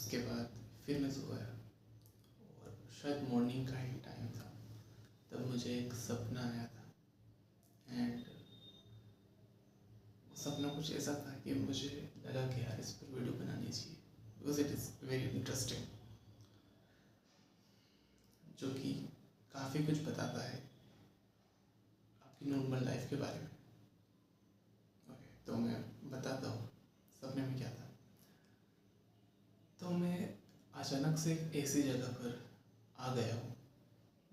उसके बाद फिर मैं सो गया और शायद मॉर्निंग का ही टाइम था। तब मुझे एक सपना आया था एंड वो सपना कुछ ऐसा था कि मुझे लगा कि यार इस पर वीडियो बनानी चाहिए because it is very interesting, जो कि काफ़ी कुछ बताता है आपकी नॉर्मल लाइफ के बारे में। ओके, तो मैं बताता हूँ सपने में क्या था। तो मैं अचानक से एक ऐसी जगह पर आ गया हूँ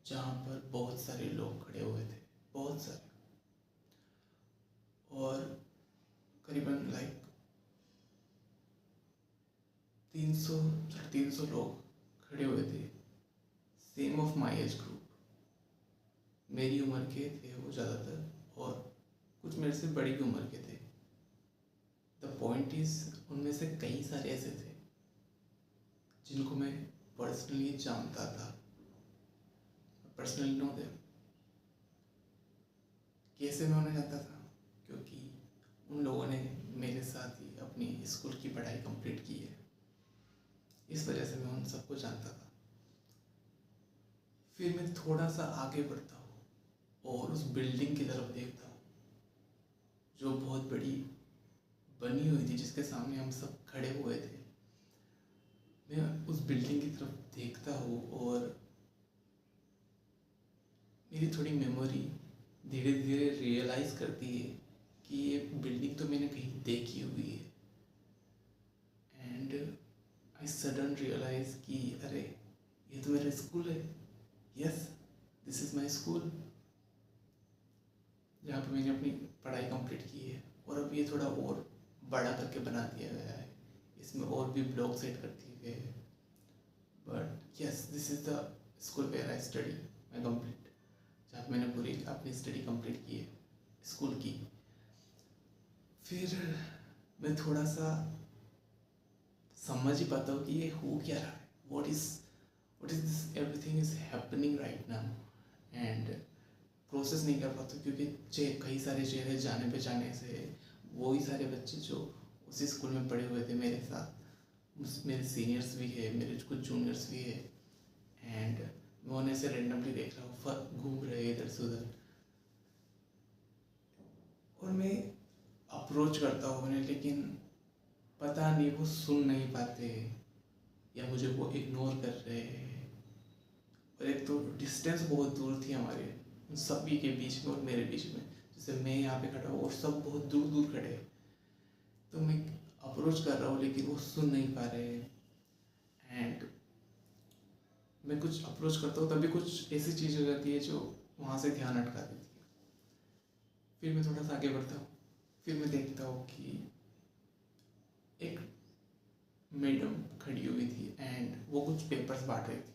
जहाँ पर बहुत सारे लोग खड़े हुए थे, बहुत सारे, और करीबन लाइक 300 लोग खड़े हुए थे, same of my age group. मेरी उम्र के थे वो ज़्यादातर और कुछ मेरे से बड़ी भी उम्र के थे। द पॉइंट इज उनमें से कई सारे ऐसे थे जिनको मैं पर्सनली जानता था, पर्सनली नो देम। कैसे मैं उन्हें जानता था? क्योंकि उन लोगों ने मेरे साथ ही अपनी स्कूल की पढ़ाई कंप्लीट की है, इस वजह से मैं उन सबको जानता था। फिर मैं थोड़ा सा आगे बढ़ता हूँ और उस बिल्डिंग की तरफ देखता हूँ जो बहुत बड़ी बनी हुई थी, जिसके सामने हम सब खड़े हुए थे। मैं उस बिल्डिंग की तरफ देखता हूँ और मेरी थोड़ी मेमोरी धीरे धीरे रियलाइज़ करती है कि ये बिल्डिंग तो मैंने कहीं देखी हुई है। एंड आई सडन रियलाइज कि अरे ये तो मेरा स्कूल है। Yes, this is my school, जहाँ पे मैंने अपनी पढ़ाई कंप्लीट की है। और अब ये थोड़ा और बड़ा करके बना दिया गया है, इसमें और भी ब्लॉक सेट कर दिए गए हैं। But yes, this is the school where I study my complete, जहाँ पे मैंने पूरी अपनी स्टडी कंप्लीट की है स्कूल की। फिर मैं थोड़ा सा समझ ही पाता हूँ कि ये हो क्या रहा है, what is this, everything is happening right now. And process नहीं कर पाता क्योंकि कई सारे चेहरे जाने पहचाने से, वही सारे बच्चे जो उसी स्कूल में पढ़े हुए थे मेरे साथ, मेरे सीनियर्स भी है, मेरे कुछ जूनियर्स भी है। एंड मैं उन्हें से रेंडमली देख रहा हूँ, घूम रहे इधर से उधर, और मैं अप्रोच करता हूँ उन्हें, लेकिन पता नहीं वो सुन नहीं पाते या मुझे वो इग्नोर कर रहे हैं। और एक तो डिस्टेंस बहुत दूर थी हमारे सभी के बीच में और मेरे बीच में, जैसे मैं यहाँ पे खड़ा हूँ और सब बहुत दूर दूर खड़े हैं। तो मैं अप्रोच कर रहा हूँ लेकिन वो सुन नहीं पा रहे हैं। एंड मैं कुछ अप्रोच करता हूँ तभी कुछ ऐसी चीज़ हो जाती है जो वहाँ से ध्यान अटका देती है। फिर मैं थोड़ा सा आगे बढ़ता हूँ, फिर मैं देखता हूँ कि एक मैडम खड़ी हुई थी एंड वो कुछ पेपर्स बांट रही थी,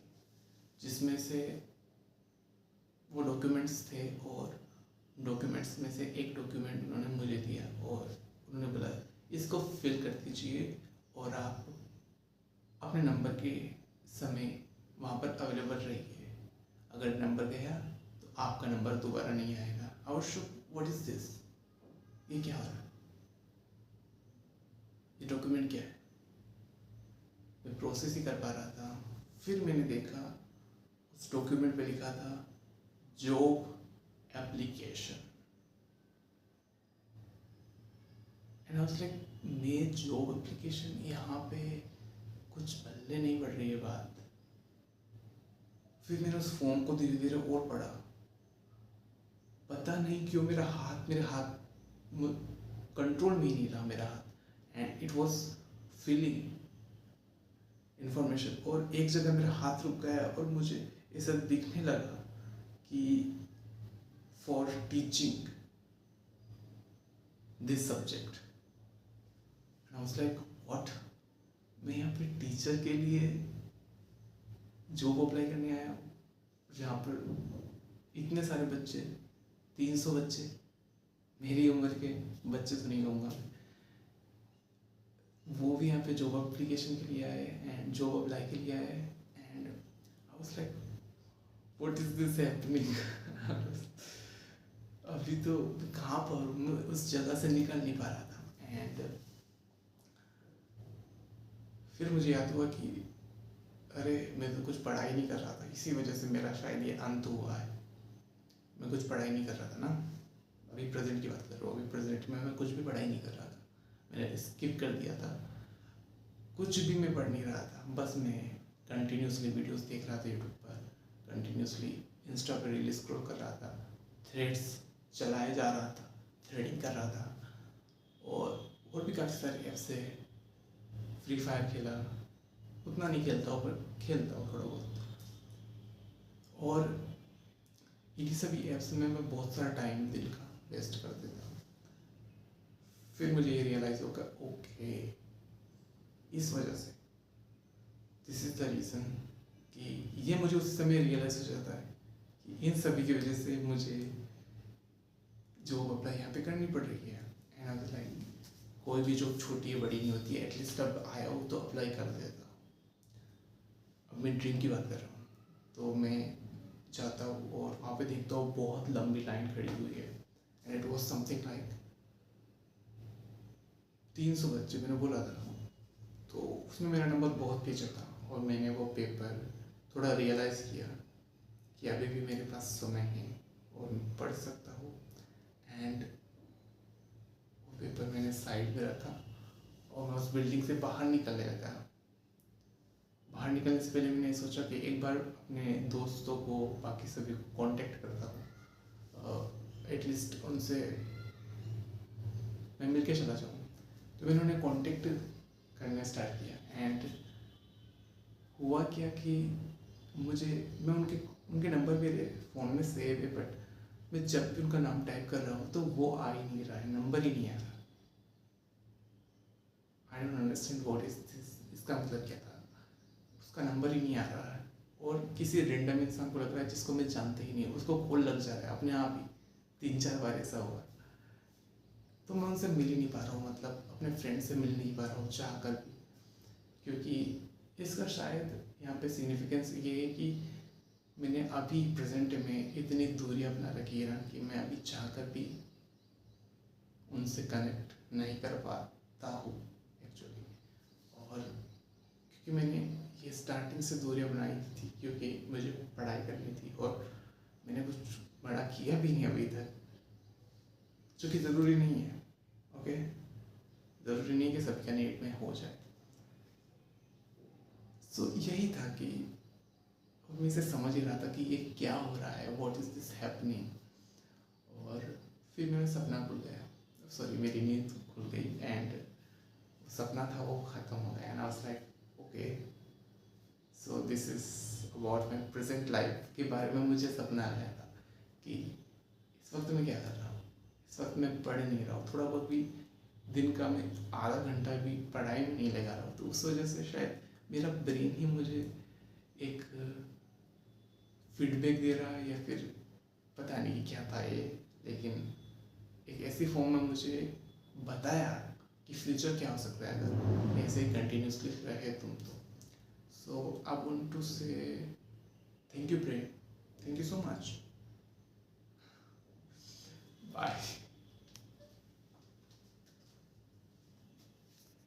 जिसमें से वो डॉक्यूमेंट्स थे, और डॉक्यूमेंट्स में से एक डॉक्यूमेंट उन्होंने मुझे दिया और उन्होंने बोला इसको फिल कर दीजिए और आप अपने नंबर के समय वहाँ पर अवेलेबल रहिए। अगर नंबर गया तो आपका नंबर दोबारा नहीं आएगा। आवश्यक, व्हाट इज दिस, ये क्या हो रहा है, ये डॉक्यूमेंट क्या है? मैं प्रोसेस ही कर पा रहा था। फिर मैंने देखा उस डॉक्यूमेंट पे लिखा था job application. And I was like, मैं जॉब एप्लीकेशन, यहाँ पे कुछ पल्ले नहीं पड़ रही है बात। फिर मैंने उस फॉर्म को धीरे धीरे और पढ़ा। पता नहीं क्यों मेरे हाथ कंट्रोल में ही नहीं रहा मेरा हाथ, and it was feeling information. और एक जगह मेरा हाथ रुक गया और मुझे ऐसा दिखने लगा कि for teaching this subject. I was like what, मैं यहाँ पे टीचर के लिए जॉब अप्लाई करने आया हूँ, जहाँ पर इतने सारे बच्चे, 300 बच्चे, मेरी उम्र के बच्चे तो नहीं कहूँगा, वो भी यहाँ पे जॉब एप्लीकेशन के लिए आए एंड जॉब अप्लाई के लिए आए। And I was like what is this happening. अभी तो कहाँ पर उस जगह से निकल नहीं पा रहा था। एंड फिर मुझे याद हुआ कि अरे मैं तो कुछ पढ़ाई नहीं कर रहा था, इसी वजह से मेरा शायद ये अंत हुआ है। मैं कुछ पढ़ाई नहीं कर रहा था ना, अभी प्रेजेंट की बात कर रहा हूँ, अभी प्रेजेंट में मैं कुछ भी पढ़ाई नहीं कर रहा था, मैंने स्किप कर दिया था, कुछ भी मैं पढ़ नहीं रहा था, बस मैं कंटिन्यूसली वीडियोस देख रहा था यूट्यूब पर, कंटिन्यूसली इंस्टा पर रील स्क्रॉल कर रहा था, थ्रेड्स चलाए जा रहा था, थ्रेडिंग कर रहा था, और भी काफ़ी सारे ऐप्स है। फ्री फायर खेला, उतना नहीं खेलता हूँ पर खेलता हूँ थोड़ा बहुत, और इन्हीं सभी ऐप्स में मैं बहुत सारा टाइम दिल का वेस्ट कर देता हूँ। फिर मुझे ये रियलाइज़ होगा, ओके इस वजह से, दिस इज़ द रीज़न, कि ये मुझे उस समय रियलाइज़ हो जाता है कि इन सभी की वजह से मुझे जॉब अप्लाई यहाँ पे करनी पड़ रही है। एंड आई वाज लाइक, कोई भी जॉब छोटी है बड़ी नहीं होती है, एटलीस्ट अब आया हो तो अप्लाई कर देता हूँ। अब मैं ड्रीम की बात कर रहा हूँ, तो मैं जाता हूँ और वहाँ पे देखता हूँ बहुत लंबी लाइन खड़ी हुई है, and it was something like 300 बच्चे, मैंने बोला था, तो उसमें मेरा नंबर बहुत पीछे था, और मैंने वो पेपर थोड़ा रियलाइज़ किया कि अभी भी मेरे पास समय है और मैं पढ़ सकता हूँ। एंड वो पेपर मैंने साइड में रखा और मैं उस बिल्डिंग से बाहर निकलने लगा। बाहर निकलने से पहले मैंने सोचा कि एक बार अपने दोस्तों को, बाकी सभी को कांटेक्ट करता हूँ, एटलीस्ट उनसे मैं मिल के चला जाऊँ। तो मैंने उन्हें कांटेक्ट करना स्टार्ट किया, एंड हुआ क्या कि मैं उनके नंबर मेरे फ़ोन में सेव है, बट मैं जब भी उनका नाम टाइप कर रहा हूँ तो वो आ ही नहीं रहा है, नंबर ही नहीं आ रहा। I don't understand what is this, इसका मतलब क्या था, उसका नंबर ही नहीं आ रहा है, और किसी रेंडम इंसान को लग रहा है जिसको मैं जानते ही नहीं, उसको कॉल लग जा रहा है अपने आप ही। 3-4 बार ऐसा हुआ, तो मैं उनसे मिल ही नहीं पा रहा हूँ, मतलब अपने फ्रेंड से मिल नहीं पा रहा हूँ चाह कर भी, क्योंकि इसका शायद यहाँ पे सिग्निफिकेंस ये है कि मैंने अभी प्रेजेंट में इतनी दूरियां बना रखी है ना, कि मैं अभी चाह कर भी उनसे कनेक्ट नहीं कर पाता हूँ एक्चुअली। और क्योंकि मैंने ये स्टार्टिंग से दूरियां बनाई थी, क्योंकि मुझे पढ़ाई करनी थी, और मैंने कुछ बड़ा किया भी नहीं अभी तक, जो कि ज़रूरी नहीं है। ओके, ज़रूरी नहीं कि सबका नीट में हो जाए। सो यही था कि मैं इसे समझ ही रहा था कि ये क्या हो रहा है, व्हाट इज़ दिस हैपनिंग। और फिर मेरा सपना खुल गया, सॉरी मेरी नींद खुल गई, एंड सपना था वो ख़त्म हो गया, and I was like okay, so this is about my present life के बारे में मुझे सपना आया था कि इस वक्त मैं क्या कर रहा हूँ। इस वक्त मैं पढ़ नहीं रहा हूँ, थोड़ा बहुत भी दिन का मैं आधा घंटा भी पढ़ाई में नहीं लगा रहा हूँ, तो उस वजह से शायद मेरा ब्रेन ही मुझे एक फीडबैक दे रहा है, या फिर पता नहीं क्या था ये, लेकिन एक ऐसी फॉर्म में मुझे बताया कि फ्यूचर क्या हो सकता है अगर ऐसे ही कंटिन्यूसली रहे तुम तो। So I want to say thank you brain, thank you so much, bye.